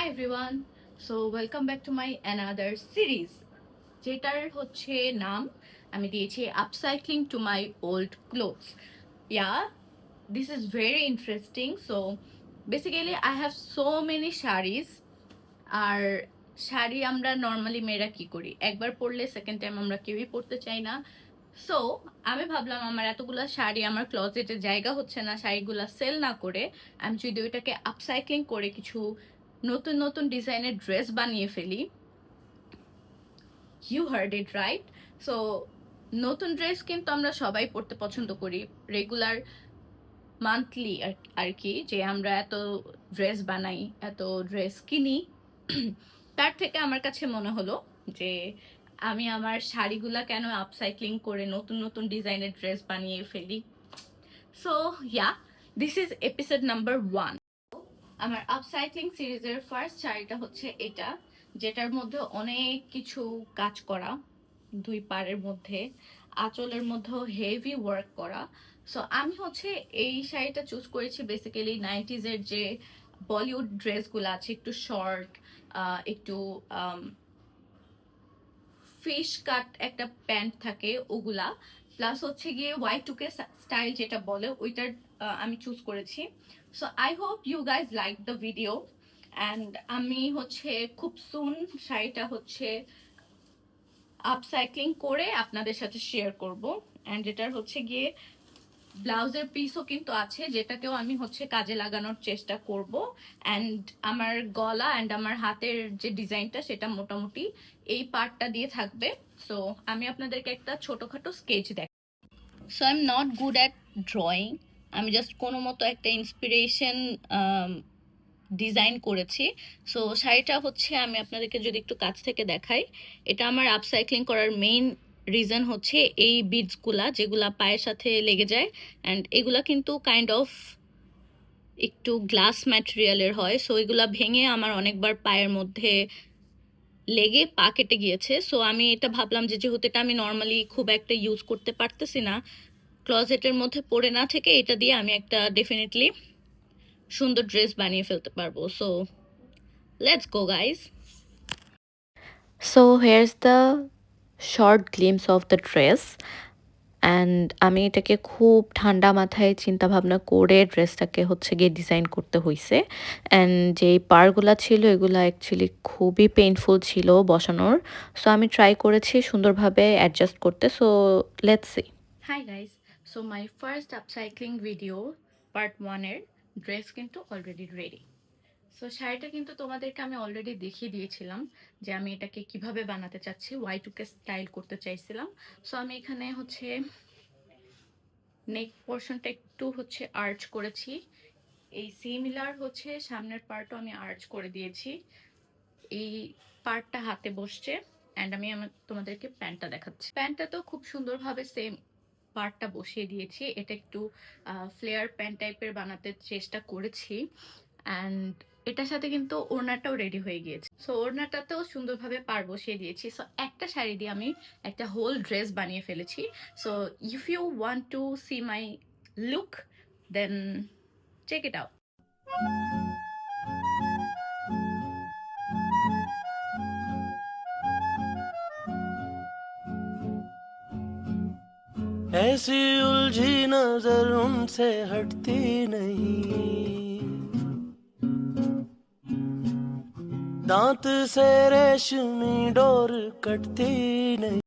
Hi everyone. So welcome back to my another series. যেটার হচ্ছে নাম আমি দিয়েছি upcycling to my old clothes. Yeah, this is very interesting. So basically I have so many saris আর শাড়ি আমরা normally মেয়েরা কি করি একবার পরলে সেকেন্ড টাইম আমরা কেউই পরতে চাই না। সো আমি ভাবলাম আমার এতগুলা শাড়ি আমার ক্লোজেটে জায়গা হচ্ছে না, শাড়িগুলা সেল না করে আমি যদি ওইটাকে আপসাইক্লিং করে কিছু নতুন নতুন ডিজাইনের ড্রেস বানিয়ে ফেলি। You heard it right. So নতুন ড্রেস কিন্তু আমরা সবাই পরতে পছন্দ করি, রেগুলার মান্থলি আর কি, যে আমরা এত ড্রেস বানাই, এত ড্রেস কিনি। তার থেকে আমার কাছে মনে হলো যে আমি আমার শাড়িগুলা কেন আপসাইক্লিং করে নতুন নতুন ডিজাইনের ড্রেস বানিয়ে ফেলি। So yeah, this is episode number 1। আমার আপসাইক্লিং সিরিজের ফার্স্ট শাড়িটা হচ্ছে এটা, যেটার মধ্যে অনেক কিছু কাজ করা, দুই পাড়ের মধ্যে আঁচলের মধ্যেও হেভি ওয়ার্ক করা। সো আমি হচ্ছে এই শাড়িটা চুজ করেছি বেসিক্যালি 90s-এর যে বলিউড ড্রেসগুলো আছে, একটু শর্ট, একটু ফিশ কাট একটা প্যান্ট থাকে ওগুলা, প্লাস হচ্ছে গিয়ে Y2K স্টাইল যেটা বলে ওইটার আমি চুজ করেছি। So I hope you guys like the video and আমি হচ্ছে খুব সুন শাড়িটা হচ্ছে আপসাইক্লিং করে আপনাদের সাথে শেয়ার করব। অ্যান্ড এটার হচ্ছে গিয়ে ব্লাউজের পিসও কিন্তু আছে, যেটাকেও আমি হচ্ছে কাজে লাগানোর চেষ্টা করব। অ্যান্ড আমার গলা অ্যান্ড আমার হাতের যে ডিজাইনটা সেটা মোটামুটি এই পার্টটা দিয়ে থাকবে। সো আমি আপনাদেরকে একটা ছোটোখাটো স্কেচ দেখ। So I am not good at drawing, আমি জাস্ট কোনো মতো একটা ইন্সপিরেশন ডিজাইন করেছি। সো শাড়িটা হচ্ছে আমি আপনাদেরকে যদি একটু কাছ থেকে দেখাই, এটা আমার আপসাইক্লিং করার মেইন রিজন হচ্ছে এই বিডসগুলা যেগুলা পায়ের সাথে লেগে যায়। অ্যান্ড এগুলা কিন্তু কাইন্ড অফ একটু গ্লাস ম্যাটেরিয়ালের হয়, সো এগুলা ভেঙে আমার অনেকবার পায়ের মধ্যে লেগে পা কেটে গিয়েছে। সো আমি এটা ভাবলাম যে যেহেতু এটা আমি নর্মালি খুব একটা ইউজ করতে পারতেছি না, ক্লজেটের মধ্যে পড়ে না থেকে এটা দিয়ে আমি একটা ডেফিনেটলি সুন্দর ড্রেস বানিয়ে ফেলতে পারবো। So let's go guys. So here's the short glimpse of the dress. And আমি এটাকে খুব ঠান্ডা মাথায় চিন্তা ভাবনা করে ড্রেসটাকে হচ্ছে গিয়ে ডিজাইন করতে হয়েছে। অ্যান্ড যেই পারগুলা ছিল এগুলো অ্যাকচুয়ালি খুবই পেইনফুল ছিল বসানোর। সো আমি ট্রাই করেছি সুন্দরভাবে অ্যাডজাস্ট করতে। So let's see. Hi guys, so my first upcycling video part 1-এর ড্রেস কিন্তু অলরেডি রেডি। সো শাড়িটা কিন্তু তোমাদেরকে আমি অলরেডি দেখিয়ে দিয়েছিলাম যে আমি এটাকে কিভাবে বানাতে চাচ্ছি, Y2K স্টাইল করতে চাইছিলাম। সো আমি এখানে হচ্ছে নেক পোর্শনটা একটু হচ্ছে আর্চ করেছি, এই সিমিলার হচ্ছে সামনের পার্টও আমি আর্চ করে দিয়েছি, এই পার্টটা হাতে বসছে। অ্যান্ড আমি তোমাদেরকে প্যান্টটা দেখাচ্ছি। প্যান্টটা তো খুব সুন্দরভাবে সেম পার্টটা বসিয়ে দিয়েছি, এটা একটু ফ্লেয়ার প্যান্ট টাইপের বানাতে চেষ্টা করেছি। অ্যান্ড এটার সাথে কিন্তু ওড়নাটাও রেডি হয়ে গিয়েছে। সো ওড়নাটাতেও সুন্দরভাবে পার বসিয়ে দিয়েছি। সো একটা শাড়ি দিয়ে আমি একটা হোল ড্রেস বানিয়ে ফেলেছি। So if you want to see my look then check it out. ऐसी उलझी नजर उनसे हटती नहीं, दांत से रेशमी डोर कटती नहीं।